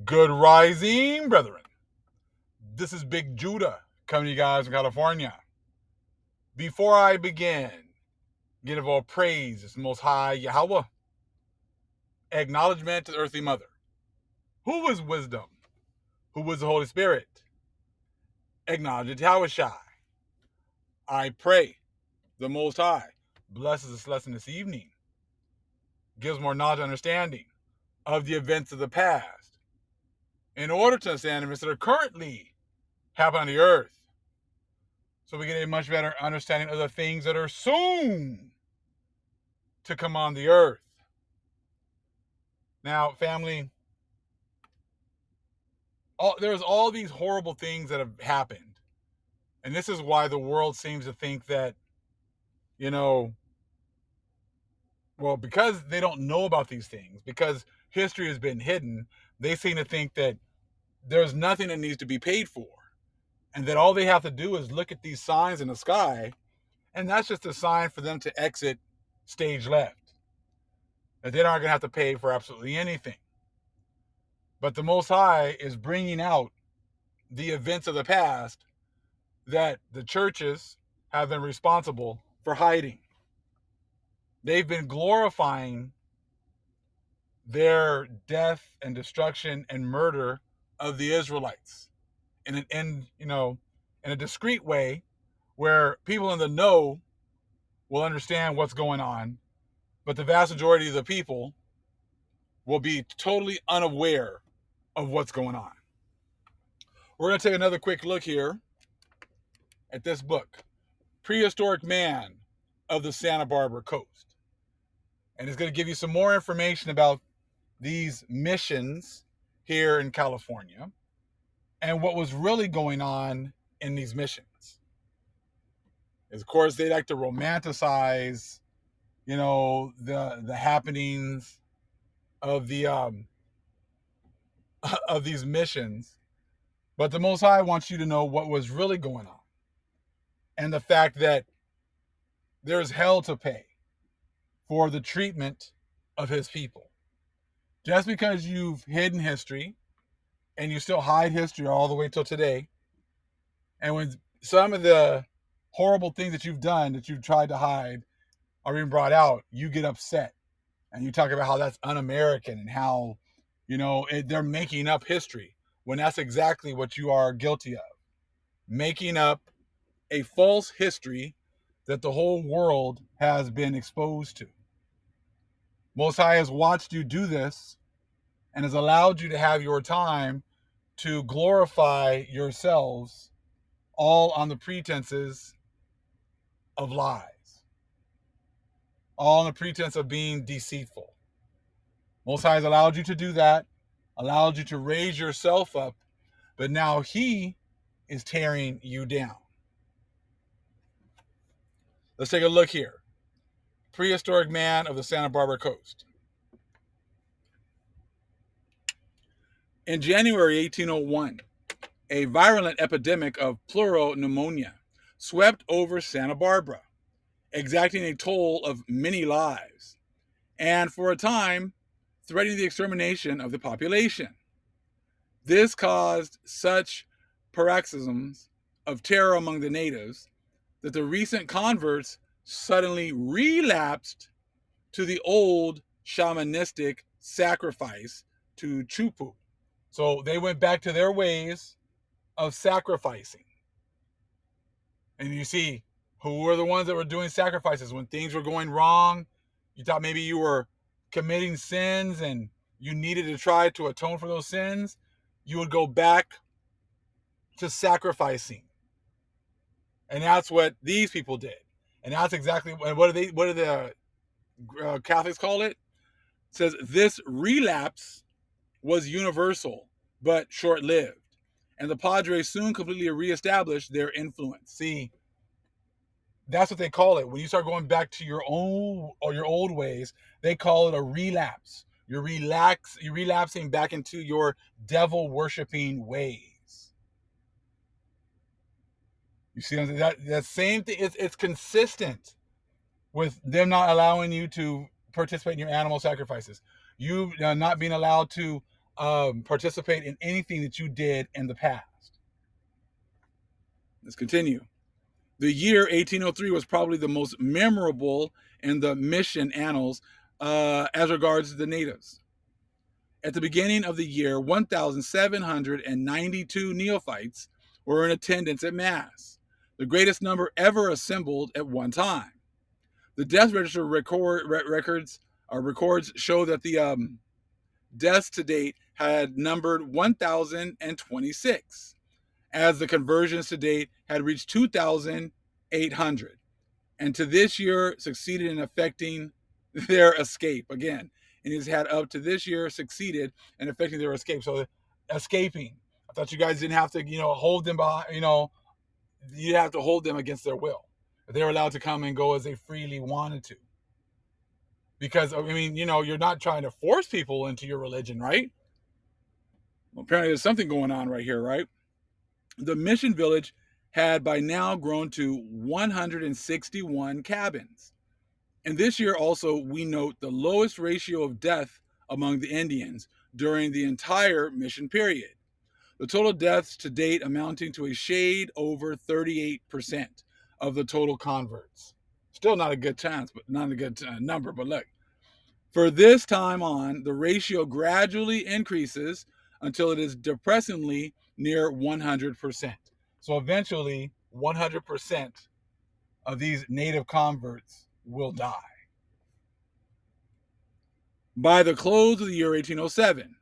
Good rising, brethren. This is Big Judah coming to you guys from California. Before I begin, give all praise to the Most High Yahweh. Acknowledgement to the Earthly Mother. Who is wisdom? Who is the Holy Spirit? Acknowledge it, Yahweh Shai. I pray the Most High blesses this lesson this evening, gives more knowledge and understanding of the events of the past, in order to understand events that are currently happening on the earth, so we get a much better understanding of the things that are soon to come on the earth. Now, family, there's all these horrible things that have happened. And this is why the world seems to think that, because they don't know about these things, because history has been hidden, they seem to think that there's nothing that needs to be paid for. And that all they have to do is look at these signs in the sky, and that's just a sign for them to exit stage left. That they're not going to have to pay for absolutely anything. But the Most High is bringing out the events of the past that the churches have been responsible for hiding. They've been glorifying their death and destruction and murder of the Israelites in a discreet way where people in the know will understand what's going on, but the vast majority of the people will be totally unaware of what's going on. We're going to take another quick look here at this book, Prehistoric Man of the Santa Barbara Coast. And it's going to give you some more information about these missions here in California and what was really going on in these missions. Of course, they like to romanticize, the happenings of the of these missions, but the Most High wants you to know what was really going on, and the fact that there's hell to pay for the treatment of His people. Just because you've hidden history, and you still hide history all the way till today, and when some of the horrible things that you've done that you've tried to hide are being brought out, you get upset. And you talk about how that's un-American and how, they're making up history, when that's exactly what you are guilty of. Making up a false history that the whole world has been exposed to. Most High has watched you do this and has allowed you to have your time to glorify yourselves, all on the pretenses of lies, all on the pretense of being deceitful. Most High has allowed you to do that, allowed you to raise yourself up, but now He is tearing you down. Let's take a look here. Prehistoric Man of the Santa Barbara Coast. In January 1801, a virulent epidemic of pleural pneumonia swept over Santa Barbara, exacting a toll of many lives, and for a time, threatening the extermination of the population. This caused such paroxysms of terror among the natives that the recent converts suddenly relapsed to the old shamanistic sacrifice to Chupu. So they went back to their ways of sacrificing. And you see, who were the ones that were doing sacrifices when things were going wrong? You thought maybe you were committing sins and you needed to try to atone for those sins. You would go back to sacrificing. And that's what these people did. And that's exactly what do the Catholics call it? It says this relapse was universal but short-lived, and the Padres soon completely reestablished their influence. See, that's what they call it. When you start going back to your old ways, they call it a relapse. You're relapsing back into your devil worshiping ways. You see that same thing. It's consistent with them not allowing you to participate in your animal sacrifices. You not being allowed to participate in anything that you did in the past. Let's continue. The year 1803 was probably the most memorable in the mission annals as regards to the natives. At the beginning of the year, 1,792 neophytes were in attendance at Mass, the greatest number ever assembled at one time. The death register records show that the deaths to date had numbered 1,026, as the conversions to date had reached 2,800, and to this year succeeded in effecting their escape again. And he's had up to this year succeeded in effecting their escape. So escaping. I thought you guys didn't have to, hold them by, you have to hold them against their will. They were allowed to come and go as they freely wanted to. Because, I mean, you're not trying to force people into your religion, right? Well, apparently there's something going on right here, right? The mission village had by now grown to 161 cabins. And this year also, we note the lowest ratio of death among the Indians during the entire mission period. The total deaths to date amounting to a shade over 38% of the total converts. Still not a good chance, but not a good number. But look, for this time on, the ratio gradually increases until it is depressingly near 100%. So eventually, 100% of these native converts will die. By the close of the year 1807,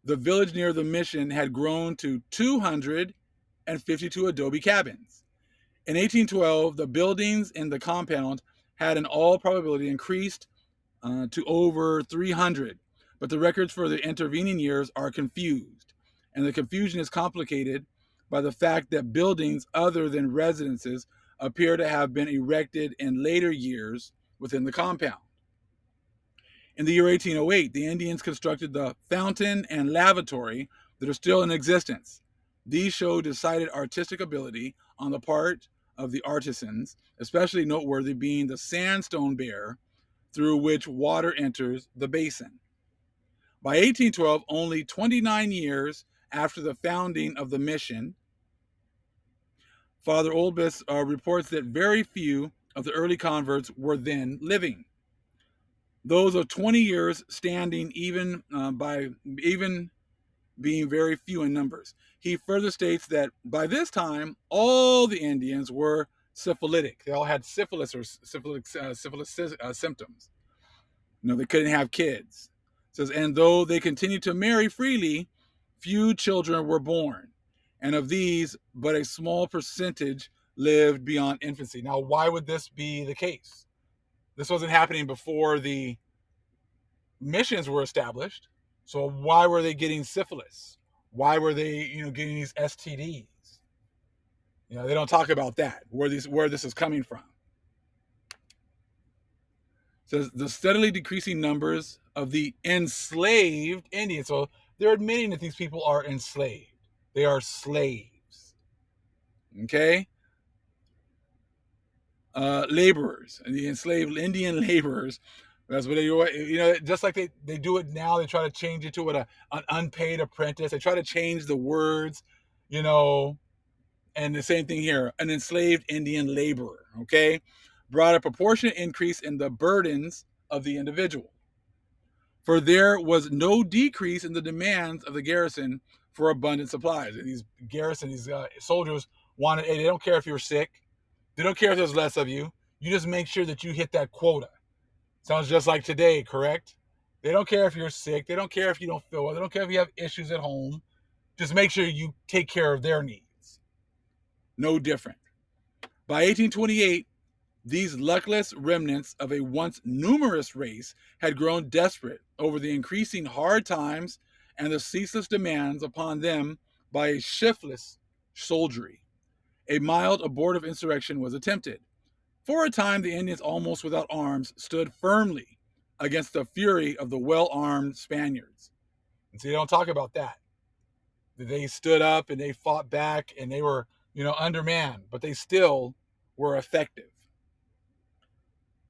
the village near the mission had grown to 252 adobe cabins. In 1812, the buildings in the compound had in all probability increased to over 300, but the records for the intervening years are confused, and the confusion is complicated by the fact that buildings other than residences appear to have been erected in later years within the compound. In the year 1808, the Indians constructed the fountain and lavatory that are still in existence. These show decided artistic ability on the part of the artisans, especially noteworthy being the sandstone bear through which water enters the basin. By 1812, only 29 years after the founding of the mission, Father Olbis reports that very few of the early converts were then living. Those of 20 years standing even being very few in numbers. He further states that by this time, all the Indians were syphilitic. They all had syphilis or syphilis symptoms. They couldn't have kids. It says, and though they continued to marry freely, few children were born. And of these, but a small percentage lived beyond infancy. Now, why would this be the case? This wasn't happening before the missions were established. So why were they getting syphilis? Why were they, getting these STDs? They don't talk about that, where this is coming from. It says the steadily decreasing numbers of the enslaved Indians. So they're admitting that these people are enslaved. They are slaves. Okay? Laborers, and the enslaved Indian laborers. That's what they, just like they do it now. They try to change it to an unpaid apprentice. They try to change the words, and the same thing here. An enslaved Indian laborer, okay, brought a proportionate increase in the burdens of the individual. For there was no decrease in the demands of the garrison for abundant supplies. And these soldiers wanted, hey, they don't care if you're sick. They don't care if there's less of you. You just make sure that you hit that quota. Sounds just like today, correct? They don't care if you're sick. They don't care if you don't feel well. They don't care if you have issues at home. Just make sure you take care of their needs. No different. By 1828, these luckless remnants of a once numerous race had grown desperate over the increasing hard times and the ceaseless demands upon them by a shiftless soldiery. A mild abortive insurrection was attempted. For a time, the Indians, almost without arms, stood firmly against the fury of the well-armed Spaniards. And so they don't talk about that. They stood up and they fought back and they were, undermanned, but they still were effective.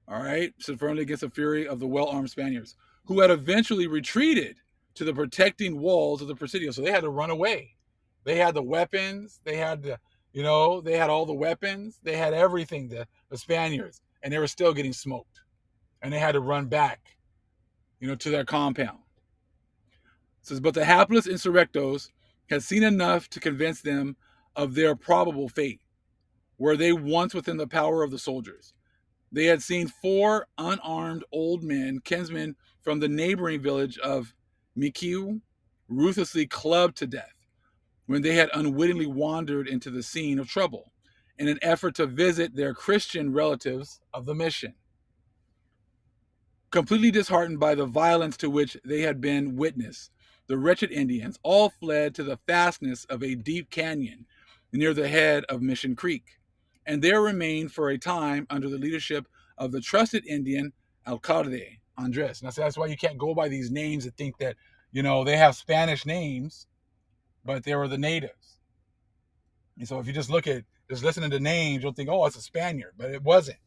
All right, stood firmly against the fury of the well-armed Spaniards, who had eventually retreated to the protecting walls of the Presidio. So they had to run away. They had the weapons. They had all the weapons. They had everything, the Spaniards, and they were still getting smoked. And they had to run back, to their compound. It says, but the hapless insurrectos had seen enough to convince them of their probable fate. Were they once within the power of the soldiers? They had seen 4 unarmed old men, kinsmen from the neighboring village of Mikiu, ruthlessly clubbed to death when they had unwittingly wandered into the scene of trouble in an effort to visit their Christian relatives of the mission. Completely disheartened by the violence to which they had been witness, the wretched Indians all fled to the fastness of a deep canyon near the head of Mission Creek, and there remained for a time under the leadership of the trusted Indian Alcalde Andres. And that's why you can't go by these names and think that, they have Spanish names, but they were the natives. And so if you just listening to names, you'll think, oh, it's a Spaniard, but it wasn't.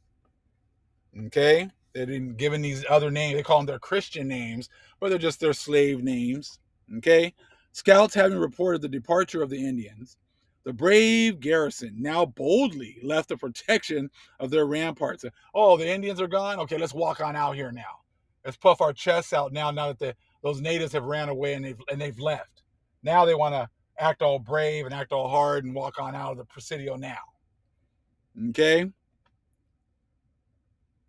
Okay? They didn't given these other names. They call them their Christian names, but they're just their slave names. Okay? Scouts having reported the departure of the Indians, the brave garrison now boldly left the protection of their ramparts. Oh, the Indians are gone? Okay, let's walk on out here now. Let's puff our chests out now that those natives have ran away and they've left. Now they want to act all brave and act all hard and walk on out of the Presidio now. Okay?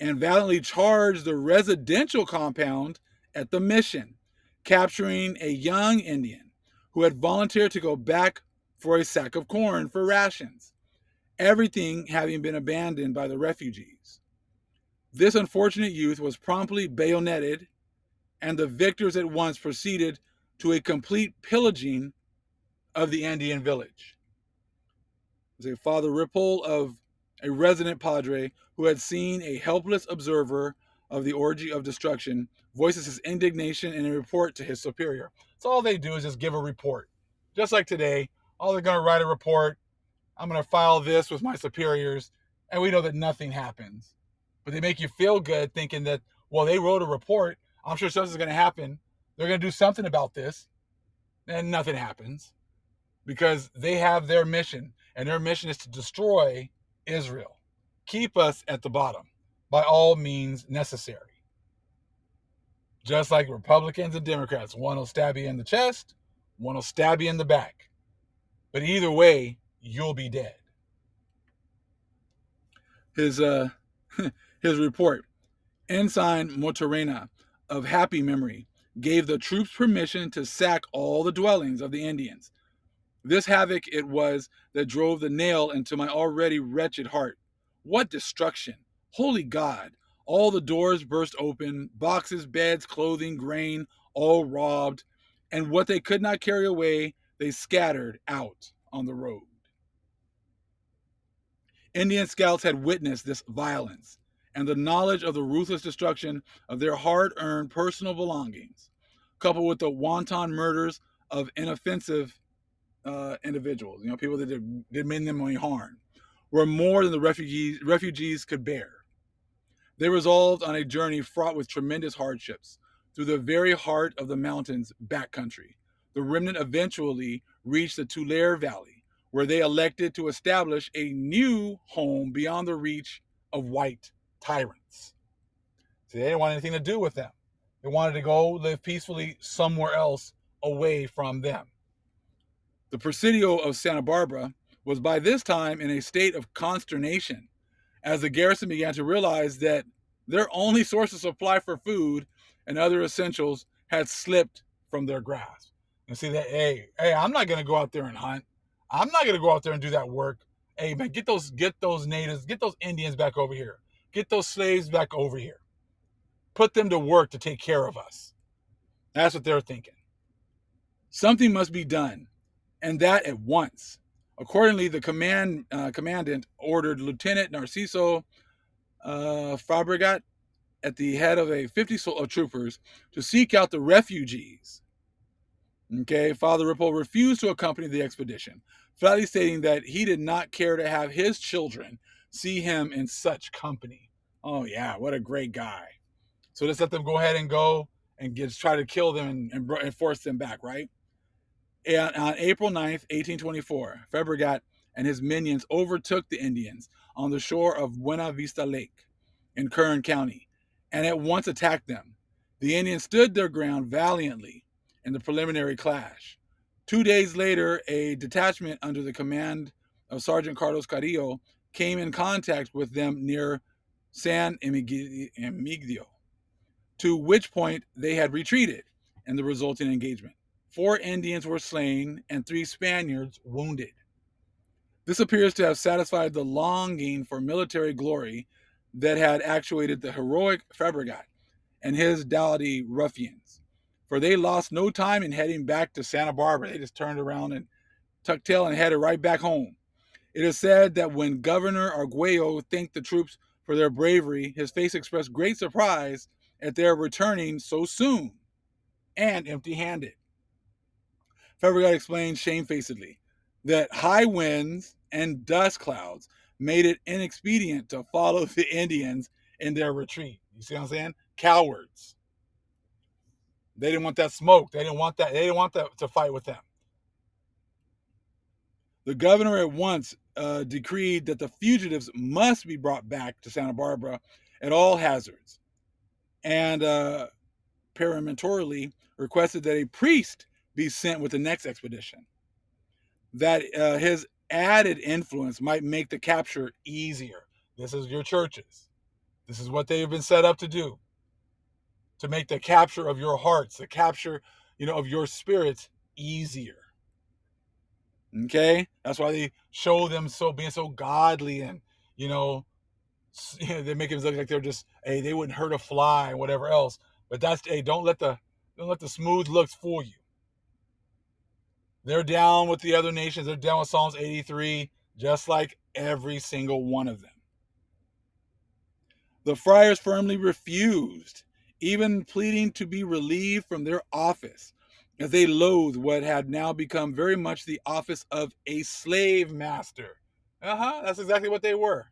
And valiantly charged the residential compound at the mission, capturing a young Indian who had volunteered to go back for a sack of corn for rations, everything having been abandoned by the refugees. This unfortunate youth was promptly bayoneted, and the victors at once proceeded to a complete pillaging of the Indian village. There's a Father Ripple of a resident padre who had seen a helpless observer of the orgy of destruction voices his indignation in a report to his superior. So all they do is just give a report. Just like today, oh, they're going to write a report. I'm going to file this with my superiors, and we know that nothing happens. But they make you feel good thinking that, well, they wrote a report. I'm sure something's going to happen. They're going to do something about this, and nothing happens because they have their mission, and their mission is to destroy Israel. Keep us at the bottom by all means necessary. Just like Republicans and Democrats, one will stab you in the chest, one will stab you in the back. But either way, you'll be dead. His report, Ensign Motorena of happy memory, gave the troops permission to sack all the dwellings of the Indians. This havoc it was that drove the nail into my already wretched heart. What destruction! Holy God! All the doors burst open, boxes, beds, clothing, grain, all robbed, and what they could not carry away, they scattered out on the road. Indian scouts had witnessed this violence, and the knowledge of the ruthless destruction of their hard-earned personal belongings, coupled with the wanton murders of inoffensive individuals, people that did mean them any harm, were more than the refugees could bear. They resolved on a journey fraught with tremendous hardships through the very heart of the mountains backcountry. The remnant eventually reached the Tulare Valley, where they elected to establish a new home beyond the reach of white tyrants. So they didn't want anything to do with them. They wanted to go live peacefully somewhere else away from them. The Presidio of Santa Barbara was by this time in a state of consternation as the garrison began to realize that their only source of supply for food and other essentials had slipped from their grasp. And see that, hey, I'm not going to go out there and hunt. I'm not going to go out there and do that work. Hey, man, get those natives, get those Indians back over here. Get those slaves back over here. Put them to work to take care of us. That's what they're thinking. Something must be done, and that at once. Accordingly, the commandant ordered Lieutenant Narciso Fabregat at the head of a 50 of troopers to seek out the refugees. Okay, Father Ripple refused to accompany the expedition, flatly stating that he did not care to have his children see him in such company. Oh yeah, what a great guy. So let's let them go ahead and go and gets try to kill them and force them back, right? And on April 9th, 1824, Fabregat and his minions overtook the Indians on the shore of Buena Vista Lake in Kern County and at once attacked them. The Indians stood their ground valiantly in the preliminary clash. 2 days later, a detachment under the command of Sergeant Carlos Carrillo came in contact with them near San Emigdio, to which point they had retreated in the resulting engagement. 4 Indians were slain and 3 Spaniards wounded. This appears to have satisfied the longing for military glory that had actuated the heroic Fabregat and his doughty ruffians, for they lost no time in heading back to Santa Barbara. They just turned around and tucked tail and headed right back home. It is said that when Governor Arguello thanked the troops for their bravery, his face expressed great surprise at their returning so soon and empty handed. Fabregat explained shamefacedly that high winds and dust clouds made it inexpedient to follow the Indians in their retreat. You see what I'm saying? Cowards. They didn't want that smoke. They didn't want that. They didn't want that to fight with them. The governor at once decreed that the fugitives must be brought back to Santa Barbara at all hazards, and peremptorily requested that a priest be sent with the next expedition, that his added influence might make the capture easier. This is your churches. This is what they have been set up to do, to make the capture of your hearts, the capture, of your spirits easier. Okay, that's why they show them being so godly, and they make it look like they're just, hey, they wouldn't hurt a fly and whatever else. But that's, hey, don't let the smooth looks fool you. They're down with the other nations. They're down with Psalms 83, just like every single one of them. The friars firmly refused, even pleading to be relieved from their office, as they loathed what had now become very much the office of a slave master. That's exactly what they were.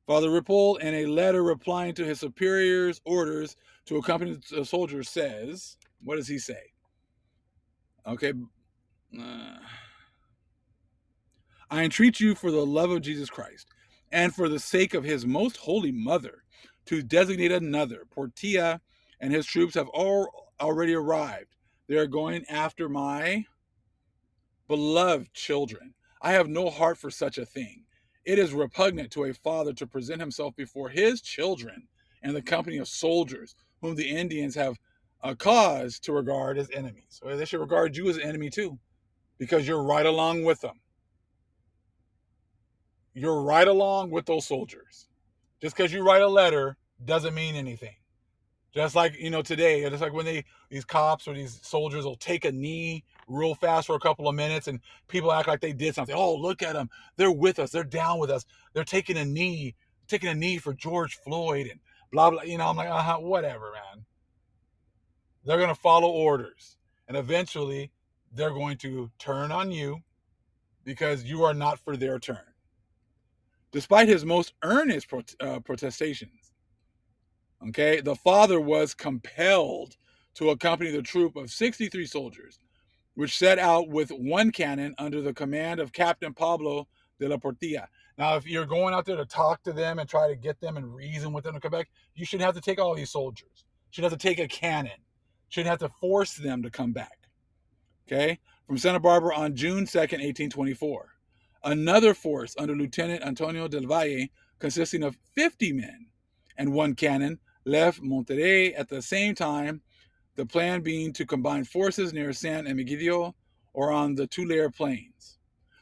Father Ripoll, in a letter replying to his superior's orders to accompany the soldiers, says, what does he say? Okay. I entreat you for the love of Jesus Christ and for the sake of his most holy mother to designate another. Portilla and his troops have already arrived. They are going after my beloved children. I have no heart for such a thing. It is repugnant to a father to present himself before his children in the company of soldiers whom the Indians have a cause to regard as enemies. So they should regard you as an enemy too, because you're right along with them. You're right along with those soldiers. Just because you write a letter doesn't mean anything. Just like, today, it's like when these cops or these soldiers will take a knee real fast for a couple of minutes and people act like they did something. Oh, look at them. They're with us. They're down with us. They're taking a knee for George Floyd and blah, blah. I'm like, whatever, man. They're going to follow orders. And eventually they're going to turn on you because you are not for their turn. Despite his most earnest protestations, okay, the father was compelled to accompany the troop of 63 soldiers, which set out with one cannon under the command of Captain Pablo de la Portilla. Now, if you're going out there to talk to them and try to get them and reason with them to come back, you shouldn't have to take all these soldiers. You shouldn't have to take a cannon. You shouldn't have to force them to come back. Okay? From Santa Barbara on June 2nd, 1824. Another force under Lieutenant Antonio del Valle, consisting of 50 men and one cannon, left Monterrey at the same time, the plan being to combine forces near San Emigdio or on the Tulare Plains.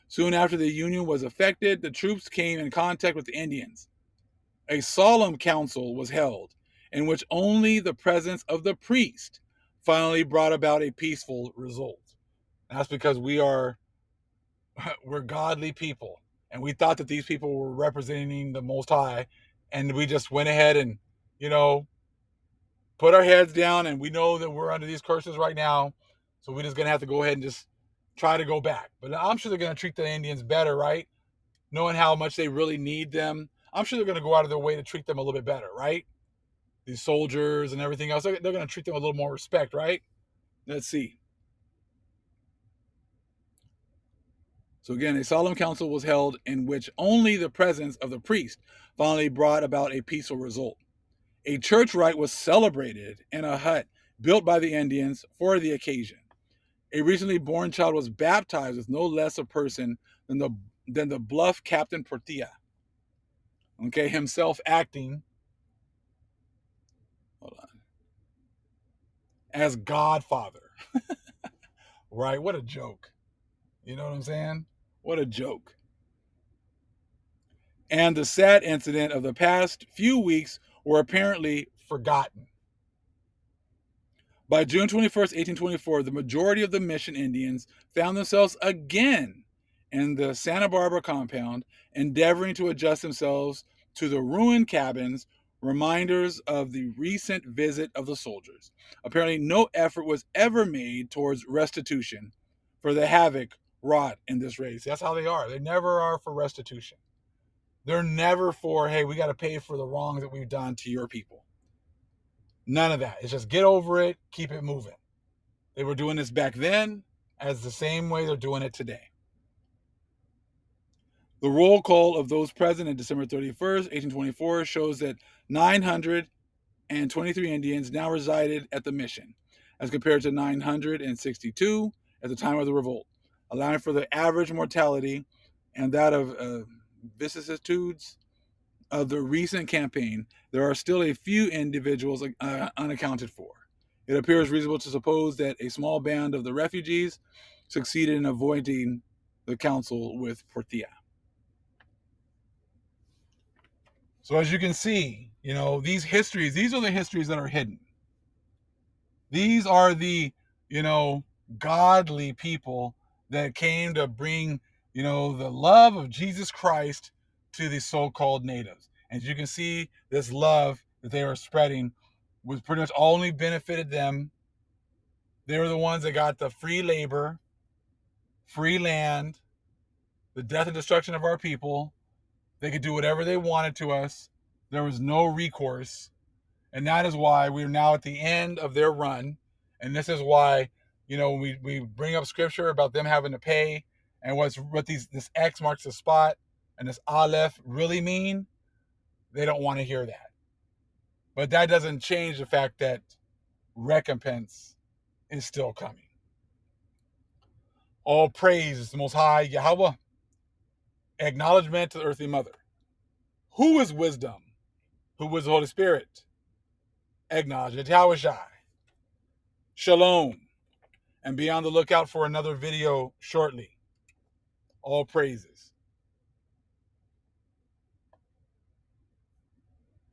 Soon after the union was effected, the troops came in contact with the Indians. A solemn council was held, in which only the presence of the priest finally brought about a peaceful result. And that's because we're godly people, and we thought that these people were representing the Most High, and we just went ahead and, put our heads down, and we know that we're under these curses right now, so we're just going to have to go ahead and just try to go back. But I'm sure they're going to treat the Indians better, right? Knowing how much they really need them. I'm sure they're going to go out of their way to treat them a little bit better, right? these soldiers and everything else. They're going to treat them with a little more respect, right? Let's see. So again, a solemn council was held in which only the presence of the priest finally brought about a peaceful result. A church rite was celebrated in a hut built by the Indians for the occasion. A recently born child was baptized with no less a person than the bluff Captain Portilla. Okay, himself acting, hold on, as Godfather. Right? What a joke. You know what I'm saying? What a joke. And the sad incident of the past few weeks were apparently forgotten. By June 21st, 1824, the majority of the mission Indians found themselves again in the Santa Barbara compound, endeavoring to adjust themselves to the ruined cabins, reminders of the recent visit of the soldiers. Apparently, no effort was ever made towards restitution for the havoc wrought in this race. That's how they are. They never are for restitution. They're never for, hey, we got to pay for the wrongs that we've done to your people. None of that. It's just get over it, keep it moving. They were doing this back then as the same way they're doing it today. The roll call of those present on December 31st, 1824 shows that 923 Indians now resided at the mission, as compared to 962 at the time of the revolt, allowing for the average mortality and that of vicissitudes of the recent campaign. There are still a few individuals unaccounted for. It appears reasonable to suppose that a small band of the refugees succeeded in avoiding the council with Portilla. So as you can see, these are the histories that are hidden. These are the, godly people that came to bring, the love of Jesus Christ to the so-called natives. And as you can see, this love that they were spreading was pretty much only benefited them. They were the ones that got the free labor, free land, the death and destruction of our people. They could do whatever they wanted to us. There was no recourse. And that is why we're now at the end of their run. And this is why, we bring up scripture about them having to pay, and this X marks the spot and this Aleph really mean. They don't want to hear that. But that doesn't change the fact that recompense is still coming. All praise is the Most High Yahweh. Acknowledgement to the earthly mother. Who is wisdom? Who is the Holy Spirit? Acknowledgement to Yahweh Shai. Shalom. And be on the lookout for another video shortly. All praises.